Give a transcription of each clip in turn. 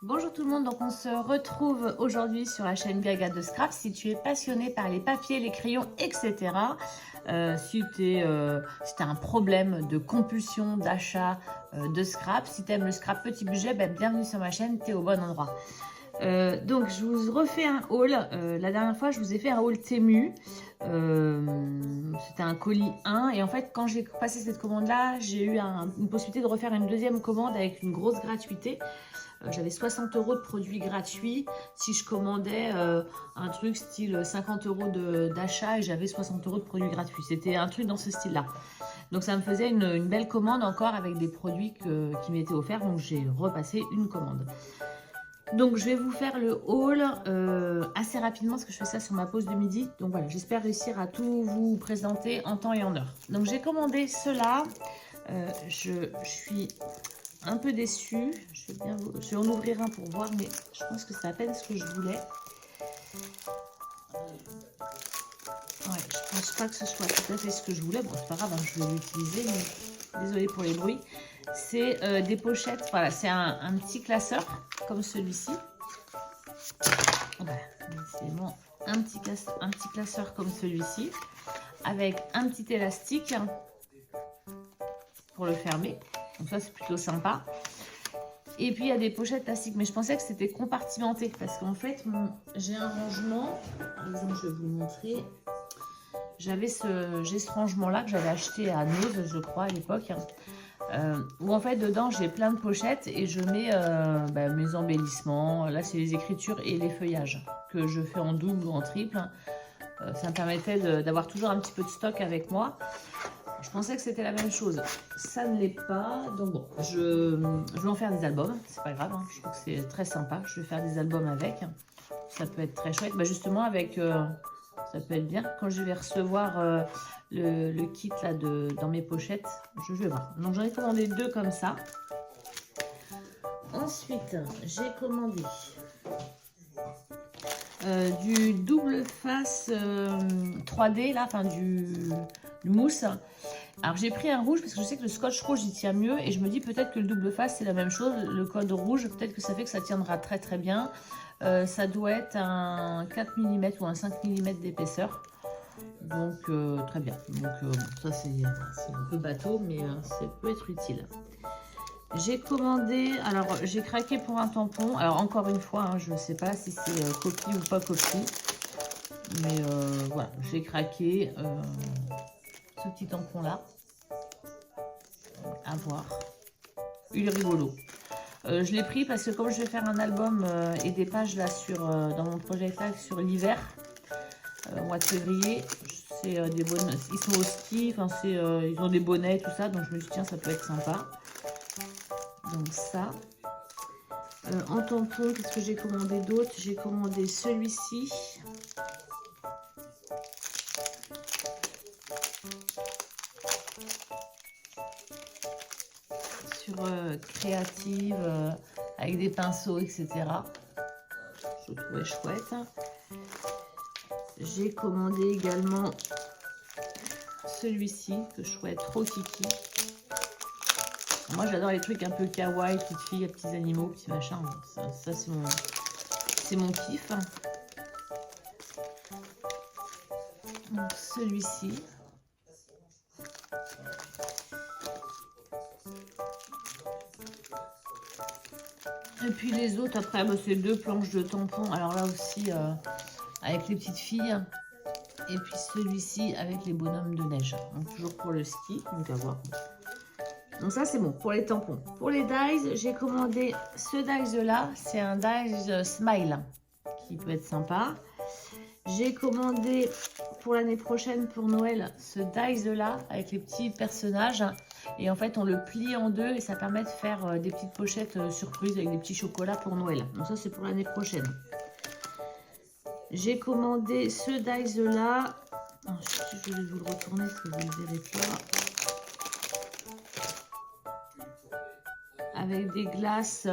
Bonjour tout le monde, donc on se retrouve aujourd'hui sur la chaîne Gaga de Scrap. Si tu es passionné par les papiers, les crayons, etc. Si tu as un problème de compulsion d'achat de scrap, si tu aimes le scrap petit budget, bienvenue sur ma chaîne, tu es au bon endroit. Donc je vous refais un haul. La dernière fois je vous ai fait un haul Temu. C'était un colis 1 et en fait quand j'ai passé cette commande là, j'ai eu une possibilité de refaire une deuxième commande avec une grosse gratuité. J'avais 60 € de produits gratuits si je commandais un truc style 50 € d'achat et j'avais 60 € de produits gratuits. C'était un truc dans ce style là. Donc ça me faisait une belle commande encore avec des produits qui m'étaient offerts. Donc j'ai repassé une commande. Donc je vais vous faire le haul assez rapidement parce que je fais ça sur ma pause de midi. Donc voilà, j'espère réussir à tout vous présenter en temps et en heure. Donc j'ai commandé cela. Je suis un peu déçue. Je vais en ouvrir un pour voir, mais je pense que c'est à peine ce que je voulais. Ouais, je pense pas que ce soit tout à fait ce que je voulais. Bon, c'est pas grave, hein, je vais l'utiliser, mais désolée pour les bruits. C'est des pochettes, voilà, c'est un petit classeur comme celui-ci. Voilà, décidément, un petit classeur comme celui-ci, avec un petit élastique pour le fermer. Donc ça, c'est plutôt sympa. Et puis, il y a des pochettes plastiques, mais je pensais que c'était compartimenté parce qu'en fait, j'ai un rangement. Par exemple, je vais vous montrer. J'ai ce rangement-là que j'avais acheté à Nose, je crois, à l'époque. Où en fait, dedans, j'ai plein de pochettes et je mets mes embellissements. Là, c'est les écritures et les feuillages que je fais en double ou en triple. Ça me permettait d'avoir toujours un petit peu de stock avec moi. Je pensais que c'était la même chose. Ça ne l'est pas. Donc bon, je vais en faire des albums. C'est pas grave, hein. Je trouve que c'est très sympa. Je vais faire des albums avec. Ça peut être très chouette. Justement, avec... ça peut être bien. Quand je vais recevoir le kit là dans mes pochettes, je vais voir. Donc j'en ai commandé 2 comme ça. Ensuite, j'ai commandé du double face 3D, là, enfin du mousse. Alors j'ai pris un rouge parce que je sais que le scotch rouge il tient mieux et je me dis peut-être que le double face c'est la même chose, le code rouge, peut-être que ça fait que ça tiendra très très bien. Ça doit être un 4 mm ou un 5 mm d'épaisseur. Donc très bien. Donc ça c'est un peu bateau mais ça peut être utile. J'ai commandé, alors j'ai craqué pour un tampon. Alors encore une fois, hein, je ne sais pas si c'est copie ou pas copie. Mais voilà, j'ai craqué ce petit tampon là. À voir. Il est rigolo. Je l'ai pris parce que comme je vais faire un album et des pages là dans mon projet live sur l'hiver, au mois de février, c'est des bonnets, ils sont au ski, ils ont des bonnets tout ça, donc je me suis dit tiens ça peut être sympa. Donc ça. En tampon, qu'est-ce que j'ai commandé d'autre? J'ai commandé celui-ci. Sur Créative, avec des pinceaux, etc. Je trouvais chouette. J'ai commandé également celui-ci, que je trouvais trop kiki. Moi, j'adore les trucs un peu kawaii, petites filles, petits animaux, petits machins. Ça c'est mon kiff. Donc, celui-ci. Et puis les autres, après, c'est 2 planches de tampons. Alors là aussi, avec les petites filles. Et puis celui-ci avec les bonhommes de neige. Donc, toujours pour le ski. Donc, à voir. Donc ça c'est bon pour les tampons. Pour les dies, j'ai commandé ce dies là, c'est un dies smile qui peut être sympa. J'ai commandé pour l'année prochaine pour Noël ce dies là avec les petits personnages et en fait on le plie en 2 et ça permet de faire des petites pochettes surprises avec des petits chocolats pour Noël. Donc ça c'est pour l'année prochaine. J'ai commandé ce dies là. Je vais vous le retourner parce que vous ne le verrez pas. Avec des glaces,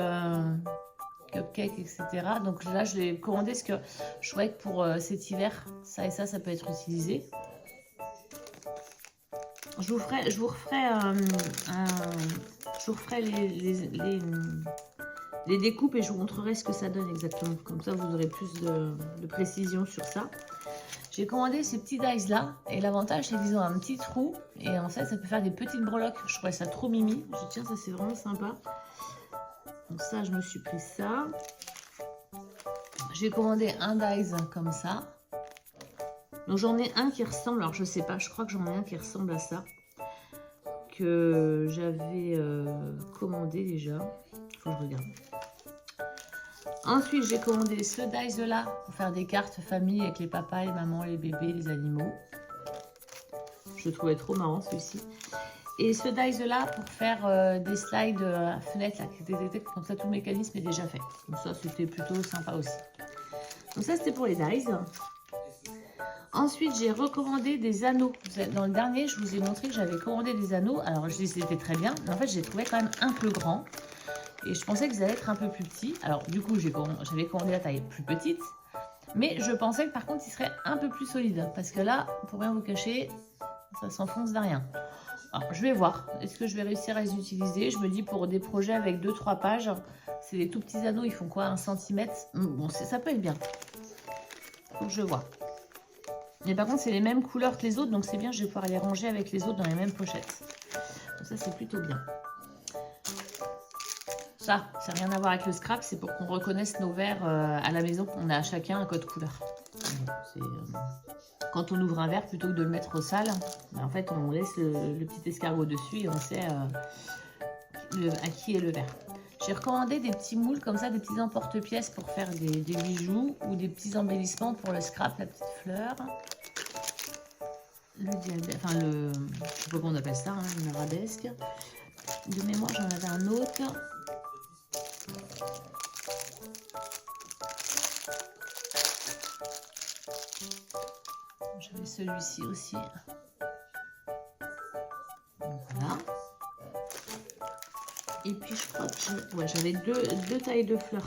cupcakes, etc. Donc là, je l'ai commandé parce que je trouvais que pour cet hiver, ça et ça peut être utilisé. Je vous referai je vous referai les découpes et je vous montrerai ce que ça donne exactement. Comme ça, vous aurez plus de précision sur ça. J'ai commandé ces petits dies là. Et l'avantage, c'est qu'ils ont un petit trou. Et en fait, ça peut faire des petites breloques. Je trouvais ça trop mimi. Je tiens, ça c'est vraiment sympa. Donc ça, je me suis pris ça. J'ai commandé un dies comme ça. Donc j'en ai un qui ressemble, alors je sais pas, je crois que j'en ai un qui ressemble à ça. Que j'avais commandé déjà. Faut que je regarde. Ensuite, j'ai commandé ce dies là pour faire des cartes famille avec les papas, les mamans, les bébés, les animaux. Je le trouvais trop marrant celui-ci. Et ce dies là pour faire des slides à fenêtre, là, comme ça tout le mécanisme est déjà fait. Donc ça, c'était plutôt sympa aussi. Donc ça, c'était pour les dies. Ensuite, j'ai recommandé des anneaux. Dans le dernier, je vous ai montré que j'avais commandé des anneaux. Alors, je dis c'était très bien, mais en fait, je les trouvais quand même un peu grands. Et je pensais qu'ils allaient être un peu plus petits. Alors, du coup, j'avais commandé la taille plus petite. Mais je pensais que par contre, ils seraient un peu plus solides. Parce que là, pour rien vous cacher, ça s'enfonce de rien. Alors, je vais voir. Est-ce que je vais réussir à les utiliser? Je me dis pour des projets avec 2-3 pages, c'est des tout petits anneaux. Ils font quoi, 1 cm? Bon, ça peut être bien. Faut que je vois. Mais par contre, c'est les mêmes couleurs que les autres. Donc, c'est bien. Je vais pouvoir les ranger avec les autres dans les mêmes pochettes. Donc, ça, c'est plutôt bien. Ça n'a rien à voir avec le scrap, c'est pour qu'on reconnaisse nos verres à la maison. On a chacun un code couleur. Quand on ouvre un verre, plutôt que de le mettre au sale, en fait, on laisse le petit escargot dessus et on sait à qui est le verre. J'ai recommandé des petits moules comme ça, des petits emporte-pièces pour faire des bijoux ou des petits embellissements pour le scrap, la petite fleur. Le diabète, enfin je sais pas comment on appelle ça, hein, une arabesque. De mémoire, j'en avais un autre. J'avais celui-ci aussi. Donc, voilà. Et puis je crois que j'avais deux tailles de fleurs.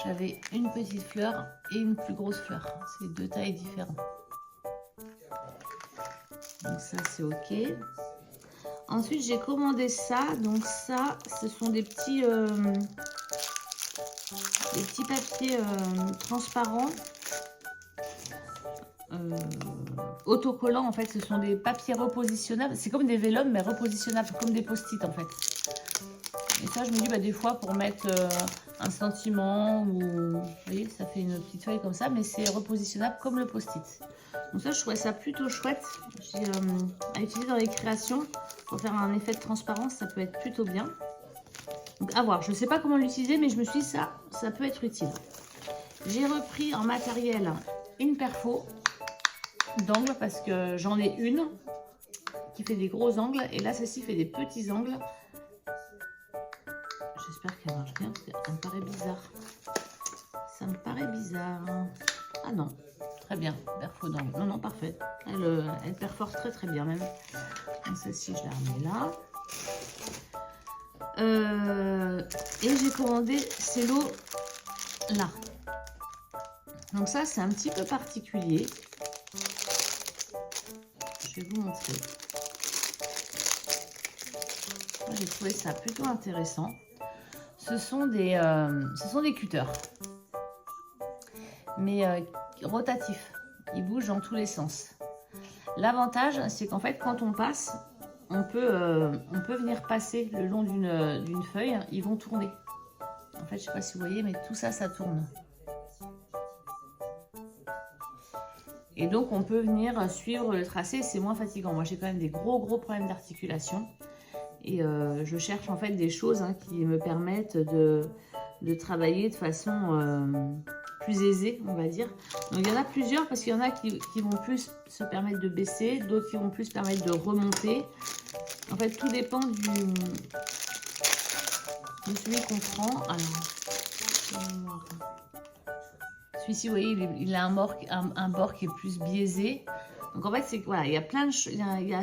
J'avais une petite fleur et une plus grosse fleur. C'est 2 tailles différentes. Donc ça, c'est OK. Ensuite, j'ai commandé ça. Donc ça, ce sont des petits papiers transparents. Autocollants, en fait. Ce sont des papiers repositionnables. C'est comme des vélums, mais repositionnables, comme des post-it, en fait. Et ça, je me dis, bah, des fois, pour mettre un sentiment ou... Vous voyez, ça fait une petite feuille comme ça, mais c'est repositionnable comme le post-it. Donc ça, je trouvais ça plutôt chouette à utiliser dans les créations. Pour faire un effet de transparence, ça peut être plutôt bien. Donc, à voir. Je ne sais pas comment l'utiliser, mais je me suis dit, ça peut être utile. J'ai repris en matériel une perfo d'angle parce que j'en ai une qui fait des gros angles. Et là, celle-ci fait des petits angles. J'espère qu'elle marche bien parce qu'elle me paraît bizarre. Ça me paraît bizarre. Ah non, très bien, perfo d'angle. Non, non, parfait. Elle perfore très très bien même. Donc celle-ci, je la remets là. Et j'ai commandé ces lots là. Donc ça, c'est un petit peu particulier. Je vais vous montrer. J'ai trouvé ça plutôt intéressant. Ce sont des cutters, mais rotatifs. Ils bougent dans tous les sens. L'avantage, c'est qu'en fait, quand on passe, on peut venir passer le long d'une feuille. Ils vont tourner. En fait, je ne sais pas si vous voyez, mais tout ça, ça tourne. Et donc, on peut venir suivre le tracé. C'est moins fatigant. Moi, j'ai quand même des gros problèmes d'articulation. Et je cherche en fait des choses qui me permettent de travailler de façon plus aisée, on va dire. Donc il y en a plusieurs parce qu'il y en a qui vont plus se permettre de baisser, d'autres qui vont plus permettre de remonter. En fait, tout dépend de celui qu'on prend. Alors, celui-ci, vous voyez, il a un bord qui est plus biaisé. Donc en fait, c'est voilà, il y a plein de choses.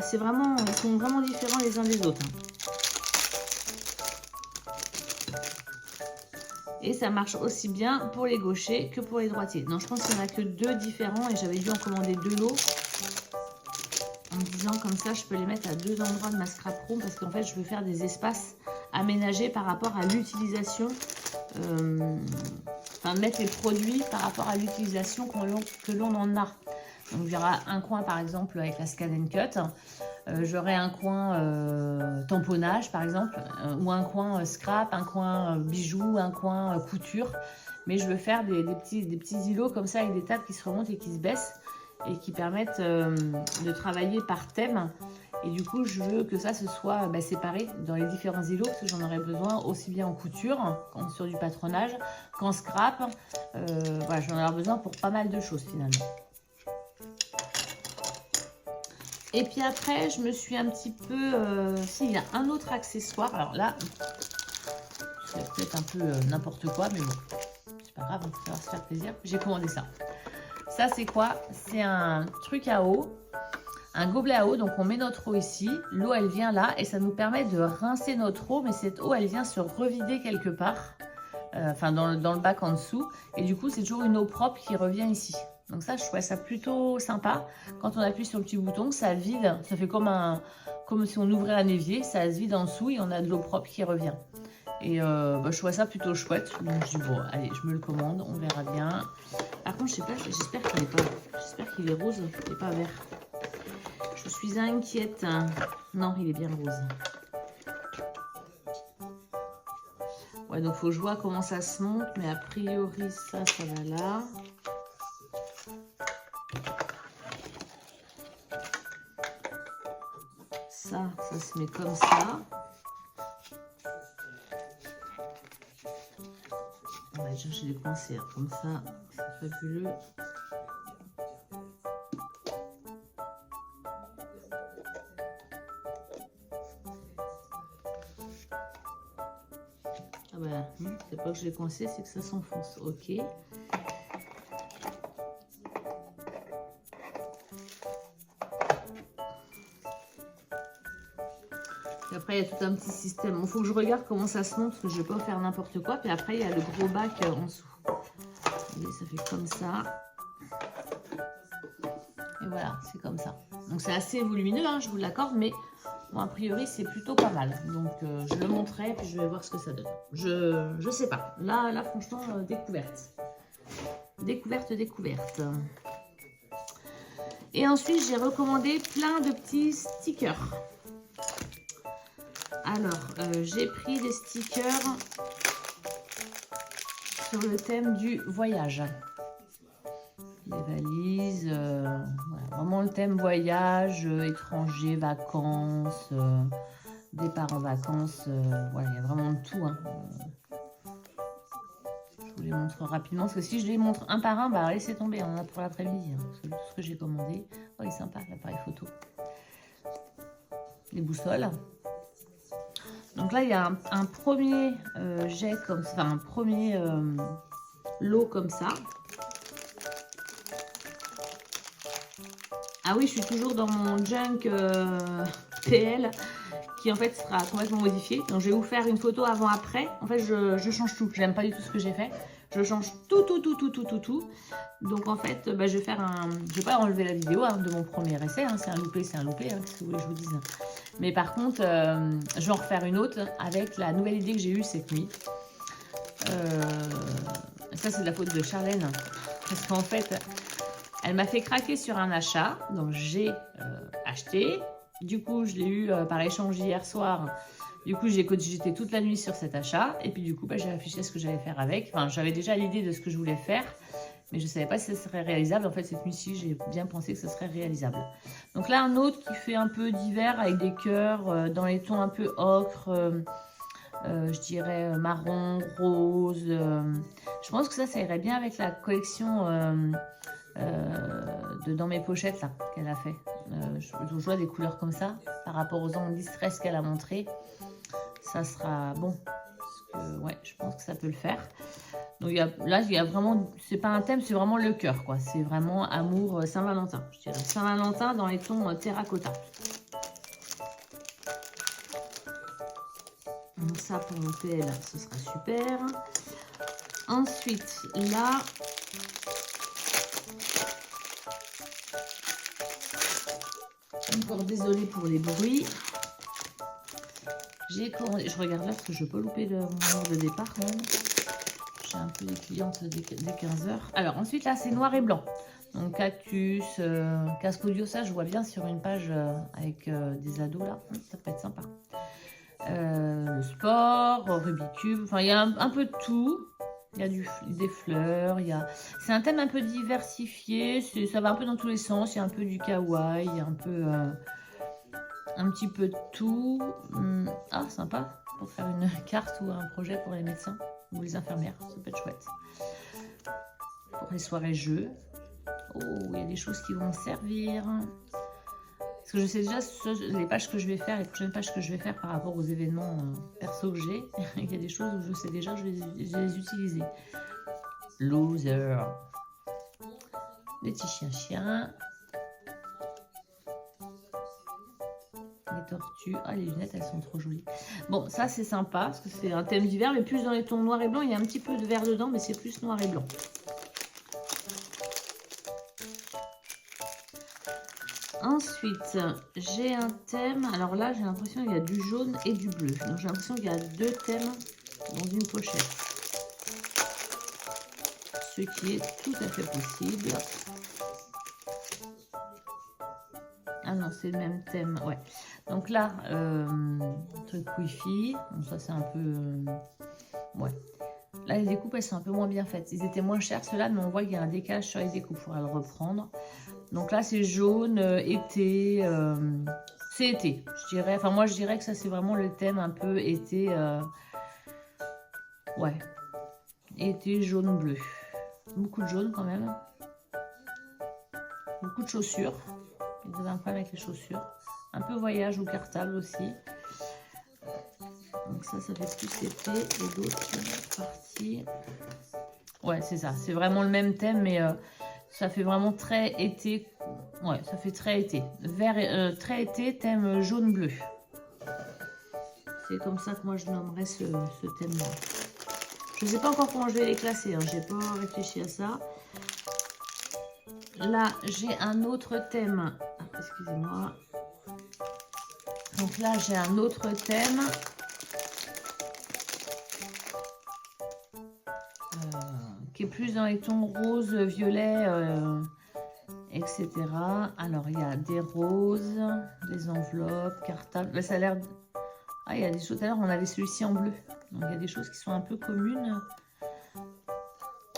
C'est vraiment, ils sont vraiment différents les uns des autres. Et ça marche aussi bien pour les gauchers que pour les droitiers. Non, je pense qu'il n'y en a que 2 différents et j'avais dû en commander 2 lots. En me disant comme ça, je peux les mettre à 2 endroits de ma scrap room parce qu'en fait, je veux faire des espaces aménagés par rapport à l'utilisation. Enfin, mettre les produits par rapport à l'utilisation que l'on en a. Donc, il y aura un coin, par exemple, avec la Scan & Cut. J'aurai un coin tamponnage, par exemple, ou un coin scrap, un coin bijoux, un coin couture. Mais je veux faire des petits îlots comme ça avec des tables qui se remontent et qui se baissent et qui permettent de travailler par thème. Et du coup, je veux que ça se soit séparé dans les différents îlots parce que j'en aurai besoin aussi bien en couture, sur du patronage, qu'en scrap. Voilà, j'en aurai besoin pour pas mal de choses finalement. Et puis après, je me suis un petit peu... il y a un autre accessoire. Alors là, c'est peut-être un peu n'importe quoi, mais bon, c'est pas grave, ça va se faire plaisir. J'ai commandé ça. Ça, c'est quoi? C'est un truc à eau, un gobelet à eau. Donc, on met notre eau ici. L'eau, elle vient là et ça nous permet de rincer notre eau. Mais cette eau, elle vient se revider quelque part, enfin dans le bac en dessous. Et du coup, c'est toujours une eau propre qui revient ici. Donc ça, je trouvais ça plutôt sympa. Quand on appuie sur le petit bouton, ça vide. Ça fait comme si on ouvrait un évier. Ça se vide en dessous et on a de l'eau propre qui revient. Et je trouvais ça plutôt chouette. Donc je dis bon, allez, je me le commande. On verra bien. Par contre, je sais pas, j'espère qu'il est pas... J'espère qu'il est rose, il n'est pas vert. Je suis inquiète. Non, il est bien rose. Ouais, donc faut que je vois comment ça se monte. Mais a priori, ça va là. Ça se met comme ça. On va chercher des conserves comme ça, c'est fabuleux. Ah bah, c'est pas que je l'ai coincé, c'est que ça s'enfonce. Ok. Et après, il y a tout un petit système. Il faut que je regarde comment ça se monte, parce que je ne vais pas faire n'importe quoi. Puis après, il y a le gros bac en dessous. Vous voyez, ça fait comme ça. Et voilà, c'est comme ça. Donc, c'est assez volumineux, hein, je vous l'accorde, mais bon, a priori, c'est plutôt pas mal. Donc, je le montrerai, puis je vais voir ce que ça donne. Je sais pas. Là franchement, découverte. Découverte. Et ensuite, j'ai recommandé plein de petits stickers. Alors, j'ai pris des stickers sur le thème du voyage. Les valises, voilà, vraiment le thème voyage, étranger, vacances, départ en vacances. Voilà, il y a vraiment de tout. Hein. Je vous les montre rapidement, parce que si je les montre un par un, bah laissez tomber, on en a pour l'après-midi. Hein, tout ce que j'ai commandé. Oh, il est sympa, l'appareil photo. Les boussoles. Donc là, il y a un premier jet comme ça, enfin un premier lot comme ça. Ah oui, je suis toujours dans mon junk PL qui en fait sera complètement modifié. Donc je vais vous faire une photo avant-après. En fait, je change tout. J'aime pas du tout ce que j'ai fait. Je change tout. Donc en fait, je vais faire un... Je vais pas enlever la vidéo de mon premier essai. Hein. C'est un loupé, c'est un loupé. Hein, qu'est-ce que vous voulez que je vous dise. Mais par contre, je vais en refaire une autre avec la nouvelle idée que j'ai eue cette nuit. Ça, c'est de la faute de Charlène. Parce qu'en fait, elle m'a fait craquer sur un achat. Donc j'ai acheté. Du coup, je l'ai eu par échange hier soir. Du coup, j'ai cogité toute la nuit sur cet achat. Et puis du coup, j'ai réfléchi à ce que j'allais faire avec. Enfin, j'avais déjà l'idée de ce que je voulais faire. Mais je ne savais pas si ça serait réalisable. En fait, cette nuit-ci, j'ai bien pensé que ce serait réalisable. Donc là, un autre qui fait un peu d'hiver avec des cœurs dans les tons un peu ocre, je dirais marron, rose. Je pense que ça irait bien avec la collection de Dans mes pochettes là qu'elle a fait. Je vois des couleurs comme ça par rapport aux angles distress qu'elle a montré. Ça sera bon. Parce que, ouais, je pense que ça peut le faire. Donc là, il y a vraiment, c'est pas un thème, c'est vraiment le cœur, quoi. C'est vraiment amour Saint-Valentin, je dirais. Saint-Valentin dans les tons terracotta. Donc ça, pour mon PL, ce sera super. Ensuite, là, encore désolée pour les bruits. J'ai commandé, je regarde là parce que je peux louper le moment de départ quand même. J'ai un peu des clientes dès 15 h. Alors ensuite là c'est noir et blanc. Donc cactus, casque audio, ça je vois bien sur une page avec des ados là. Ça peut être sympa. Le sport, Rubik's Cube, enfin il y a un peu de tout. Il y a des fleurs, c'est un thème un peu diversifié, ça va un peu dans tous les sens. Il y a un peu du kawaii, il y a un peu... un petit peu de tout. Ah, sympa, pour faire une carte ou un projet pour les médecins ou les infirmières, ça peut être chouette. Pour les soirées jeux. Oh, il y a des choses qui vont me servir. Parce que je sais déjà les pages que je vais faire, les prochaines pages que je vais faire par rapport aux événements perso que j'ai. Il y a des choses où je sais déjà que je vais les utiliser. Loser. Les petits chiens. Les tortues. Ah, les lunettes, elles sont trop jolies. Bon, ça, c'est sympa, parce que c'est un thème d'hiver, mais plus dans les tons noir et blanc. Il y a un petit peu de vert dedans, mais c'est plus noir et blanc. Ensuite, j'ai un thème. Alors là, j'ai l'impression qu'il y a du jaune et du bleu. Donc, j'ai l'impression qu'il y a 2 thèmes dans une pochette. Ce qui est tout à fait possible. Ah non, c'est le même thème, ouais. Donc là, truc Wi-Fi. Donc ça, c'est un peu... ouais. Là, les découpes, elles sont un peu moins bien faites. Ils étaient moins chers, ceux-là, mais on voit qu'il y a un décalage sur les découpes. Il faudra le reprendre. Donc là, c'est jaune, été. C'est été, je dirais. Enfin, moi, je dirais que ça, c'est vraiment le thème un peu été. Ouais. Été, jaune-bleu. Beaucoup de jaune, quand même. Beaucoup de chaussures. Il y a un problème avec les chaussures. Un peu voyage ou cartable aussi. Donc ça fait plus été. Et d'autres parties. Ouais, c'est ça. C'est vraiment le même thème, mais ça fait vraiment très été. Ouais, ça fait très été. Vert, très été, thème jaune-bleu. C'est comme ça que moi je nommerais ce thème-là. Je ne sais pas encore comment je vais les classer. Hein. J'ai pas réfléchi à ça. Là, j'ai un autre thème. Ah, excusez-moi. Donc là, j'ai un autre thème. Qui est plus dans les tons rose, violet, etc. Alors, il y a des roses, des enveloppes, cartables. Ben, ça a l'air... Ah, il y a des choses... Tout à l'heure, on avait celui-ci en bleu. Donc, il y a des choses qui sont un peu communes.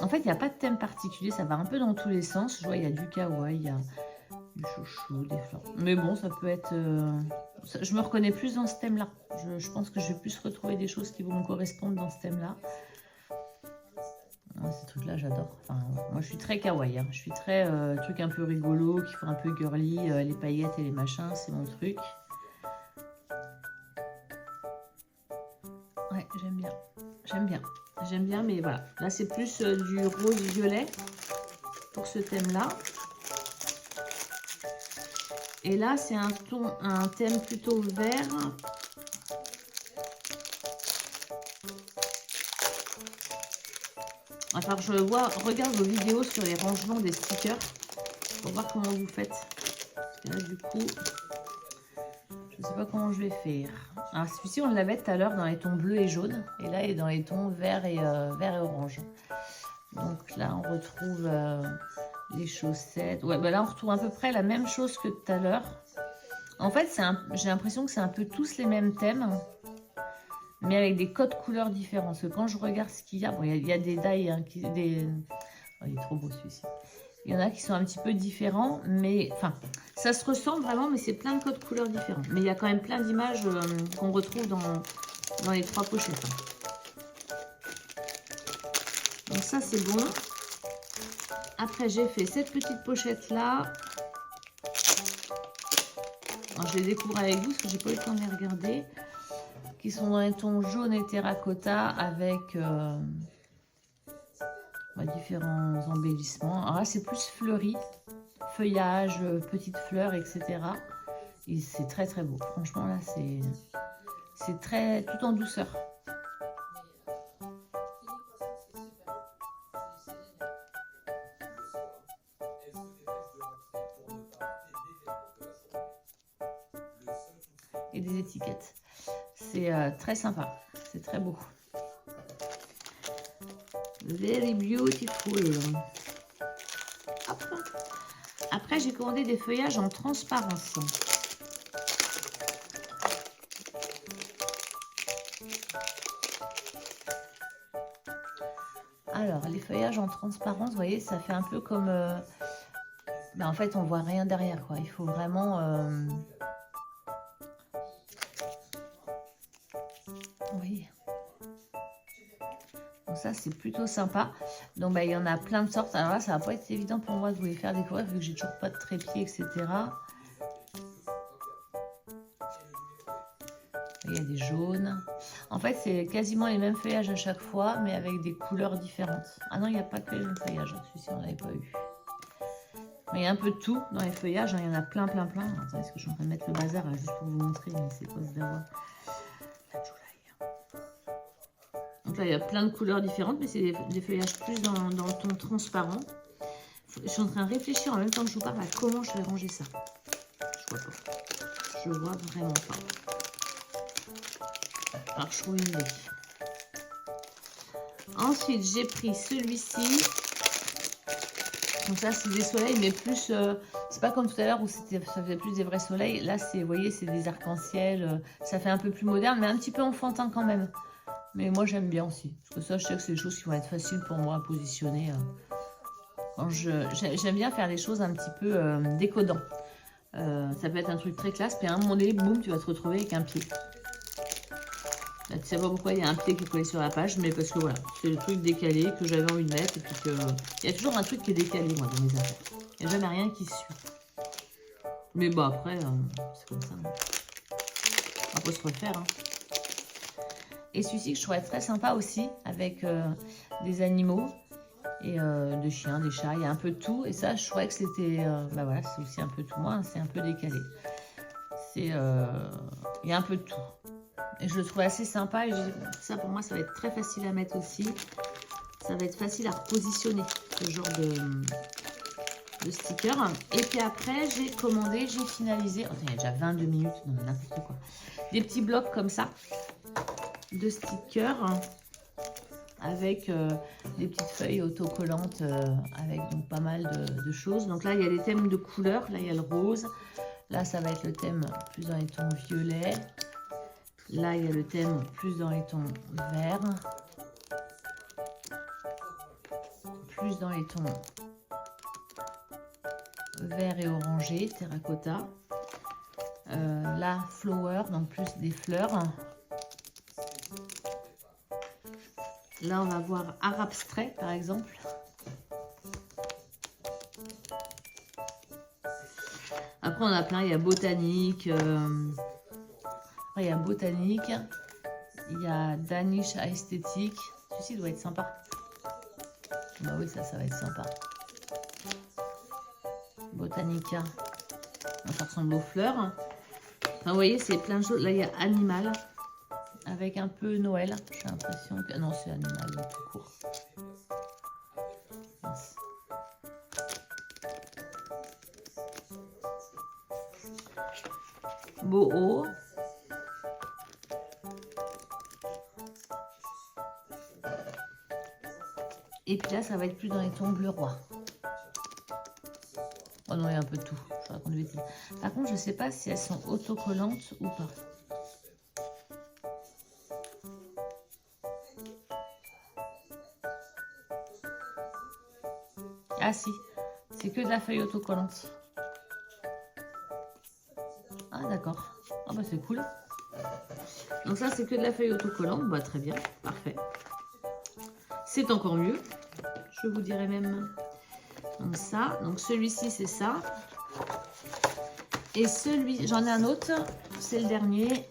En fait, il n'y a pas de thème particulier. Ça va un peu dans tous les sens. Je vois, il y a du kawaii, il y a du chouchou, des fleurs. Mais bon, ça peut être... Je me reconnais plus dans ce thème-là. Je pense que je vais plus retrouver des choses qui vont me correspondre dans ce thème-là. Ces trucs-là, j'adore. Enfin, moi, je suis très kawaii. Hein. Je suis très truc un peu rigolo, qui font un peu girly, les paillettes et les machins, c'est mon truc. Ouais, j'aime bien. J'aime bien. J'aime bien, mais voilà. Là, c'est plus du rose-violet pour ce thème-là. Et là, c'est un thème plutôt vert. Enfin, regarde vos vidéos sur les rangements des stickers pour voir comment vous faites. Parce que là, du coup, je ne sais pas comment je vais faire. Alors, celui-ci, on l'avait tout à l'heure dans les tons bleus et jaunes. Et là, il est dans les tons vert et orange. Donc là, on retrouve les chaussettes. Ouais, bah là, on retrouve à peu près la même chose que tout à l'heure. En fait, j'ai l'impression que c'est un peu tous les mêmes thèmes. Mais avec des codes couleurs différents. Parce que quand je regarde ce qu'il y a, bon, il y a des die, hein, oh, il est trop beau celui-ci. Il y en a qui sont un petit peu différents, mais enfin, ça se ressemble vraiment, mais c'est plein de codes couleurs différents. Mais il y a quand même plein d'images qu'on retrouve dans les 3 pochettes. Hein. Donc ça, c'est bon. Après, j'ai fait cette petite pochette-là. Je les découvre avec vous, parce que j'ai pas eu le temps de les regarder. Qui sont dans les tons jaune et terracotta avec différents embellissements. Alors là, c'est plus fleuri, feuillage, petites fleurs, etc. Et c'est très très beau. Franchement, là, c'est très tout en douceur. et des étiquettes. C'est très sympa, c'est très beau. Very beautiful. Hop. Après, j'ai commandé des feuillages en transparence. Alors, les feuillages en transparence, vous voyez, ça fait un peu comme... mais en fait, on voit rien derrière, quoi. Il faut vraiment... Oui. Donc ça, c'est plutôt sympa. Donc, bah, il y en a plein de sortes. Alors là, ça va pas être évident pour moi de vous les faire découvrir, vu que j'ai toujours pas de trépied, etc. Il y a des jaunes. En fait, c'est quasiment les mêmes feuillages à chaque fois, mais avec des couleurs différentes. Ah non, il n'y a pas que les mêmes feuillages. Celui-ci, on n'avait pas eu. Mais il y a un peu de tout dans les feuillages. Il y en a plein, plein, plein. Attendez, est-ce que je suis en train de mettre le bazar là, juste pour vous montrer, mais c'est quoi ce dawa? Donc là, il y a plein de couleurs différentes, mais c'est des feuillages plus dans le ton transparent. Je suis en train de réfléchir en même temps que je vous parle à comment je vais ranger ça. Je vois pas. Je vois vraiment pas. Alors, je trouve une idée. Ensuite, j'ai pris celui-ci. Donc ça, c'est des soleils, mais plus... c'est pas comme tout à l'heure où ça faisait plus des vrais soleils. Là, vous voyez, c'est des arcs-en-ciel. Ça fait un peu plus moderne, mais un petit peu enfantin quand même. Mais moi, j'aime bien aussi. Parce que ça, je sais que c'est des choses qui vont être faciles pour moi à positionner. J'aime bien faire des choses un petit peu décodant. Ça peut être un truc très classe, puis à un moment donné, boum, tu vas te retrouver avec un pied. Là, tu sais pas pourquoi il y a un pied qui est collé sur la page, mais parce que voilà, c'est le truc décalé que j'avais envie de mettre. Et puis que... il y a toujours un truc qui est décalé, moi, dans mes affaires. Il n'y a jamais rien qui suit. Mais bon, après, c'est comme ça. On peut se refaire. Hein. Et celui-ci que je trouvais très sympa aussi, avec des animaux. Et des chiens, des chats, il y a un peu de tout. Et ça, je trouvais que c'était... bah voilà, c'est aussi un peu tout. Moi, c'est un peu décalé. Il y a un peu de tout. Et je le trouvais assez sympa. Et ça, pour moi, ça va être très facile à mettre aussi. Ça va être facile à repositionner, ce genre de sticker. Et puis après, j'ai commandé, j'ai finalisé... Oh, il y a déjà 22 minutes, non, n'importe quoi. Des petits blocs comme ça, de stickers, avec des petites feuilles autocollantes, avec donc pas mal de choses. Donc là, il y a des thèmes de couleurs. Là, il y a le rose. Là, ça va être le thème plus dans les tons violets. Là, il y a le thème plus dans les tons verts. Plus dans les tons verts et orangés, terracotta. Là, flower, donc plus des fleurs. Là, on va voir art abstrait, par exemple. Après, on a plein. Il y a botanique. Après, il y a botanique. Il y a Danish esthétique. Celui-ci doit être sympa. Bah oui, ça va être sympa. Botanica. Ça ressemble aux fleurs. Enfin, vous voyez, c'est plein de choses. Là, il y a animal. Avec un peu Noël. J'ai l'impression que... Non, c'est animal, tout court. Mince. Boho. Et puis là, ça va être plus dans les tons bleu roi. Oh non, il y a un peu de tout. Je raconte des bêtises. Par contre, je ne sais pas si elles sont autocollantes ou pas. Ah si, c'est que de la feuille autocollante. Ah d'accord. Ah bah c'est cool. Donc ça, c'est que de la feuille autocollante. Bah très bien, parfait. C'est encore mieux. Je vous dirais même. Donc ça, donc celui-ci c'est ça. Et celui, j'en ai un autre, c'est le dernier.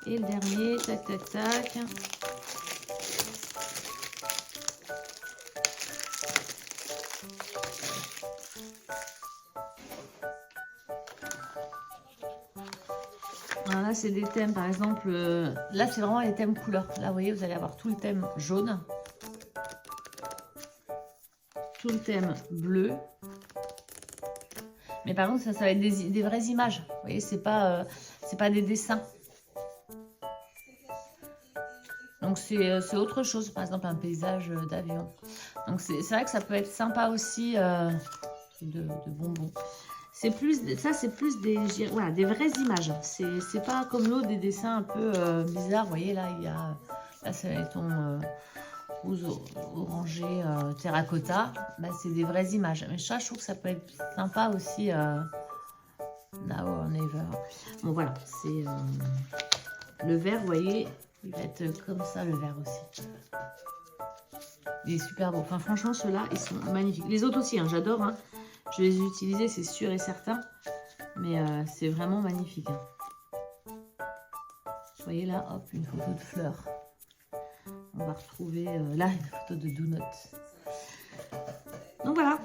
Et le dernier, tac tac tac. Voilà, c'est des thèmes, par exemple, là c'est vraiment les thèmes couleurs. Là, vous voyez, vous allez avoir tout le thème jaune. sous le thème bleu. Mais par contre, ça va être des vraies images. Vous voyez, c'est pas des dessins. Donc, c'est autre chose. Par exemple, un paysage d'avion. Donc, c'est vrai que ça peut être sympa aussi de bonbons. Ça, c'est plus des vraies images. C'est pas comme l'autre, des dessins un peu bizarres. Vous voyez, là, là c'est les tons rose, orangé, terracotta. Bah, c'est des vraies images. Mais ça, je trouve que ça peut être sympa aussi. Now or never. Bon, voilà. C'est le vert, vous voyez, il va être comme ça, le vert aussi. Il est super beau. Enfin, franchement, ceux-là, ils sont magnifiques. Les autres aussi, hein, j'adore. Hein. Je vais les utiliser, c'est sûr et certain. Mais c'est vraiment magnifique. Hein. Vous voyez là, hop, une photo de fleurs. On va retrouver là une photo de donuts. Donc voilà.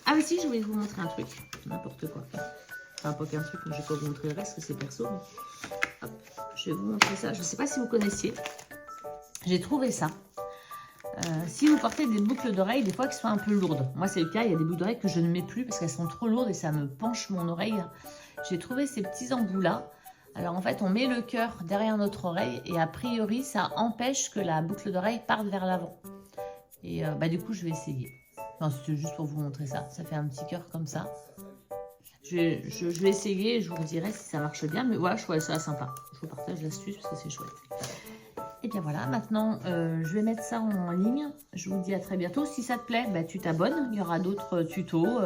Ah mais si, je voulais vous montrer un truc. N'importe quoi. Enfin, pas qu'un truc, mais je vais pas vous montrer le reste, parce que c'est perso. Mais... Hop, je vais vous montrer ça. Je ne sais pas si vous connaissiez. J'ai trouvé ça. Si vous portez des boucles d'oreilles, des fois qui sont un peu lourdes. Moi, c'est le cas. Il y a des boucles d'oreilles que je ne mets plus parce qu'elles sont trop lourdes et ça me penche mon oreille. J'ai trouvé ces petits embouts-là. Alors, en fait, on met le cœur derrière notre oreille et a priori, ça empêche que la boucle d'oreille parte vers l'avant. Et du coup, je vais essayer. Enfin, c'était juste pour vous montrer ça. Ça fait un petit cœur comme ça. Je vais essayer et je vous dirai si ça marche bien. Mais voilà, je trouvais ça sympa. Je vous partage l'astuce parce que c'est chouette. Et bien voilà, maintenant, je vais mettre ça en ligne. Je vous dis à très bientôt. Si ça te plaît, bah, tu t'abonnes. Il y aura d'autres tutos,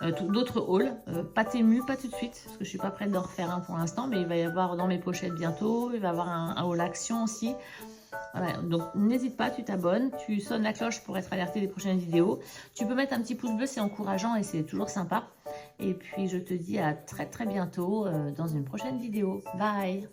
d'autres hauls. Pas t'ému, pas tout de suite, parce que je ne suis pas prête d'en refaire un pour l'instant. Mais il va y avoir dans mes pochettes bientôt. Il va y avoir un haul action aussi. Voilà, donc n'hésite pas, tu t'abonnes, tu sonnes la cloche pour être alerté des prochaines vidéos. Tu peux mettre un petit pouce bleu, c'est encourageant et c'est toujours sympa. Et puis je te dis à très bientôt dans une prochaine vidéo. Bye!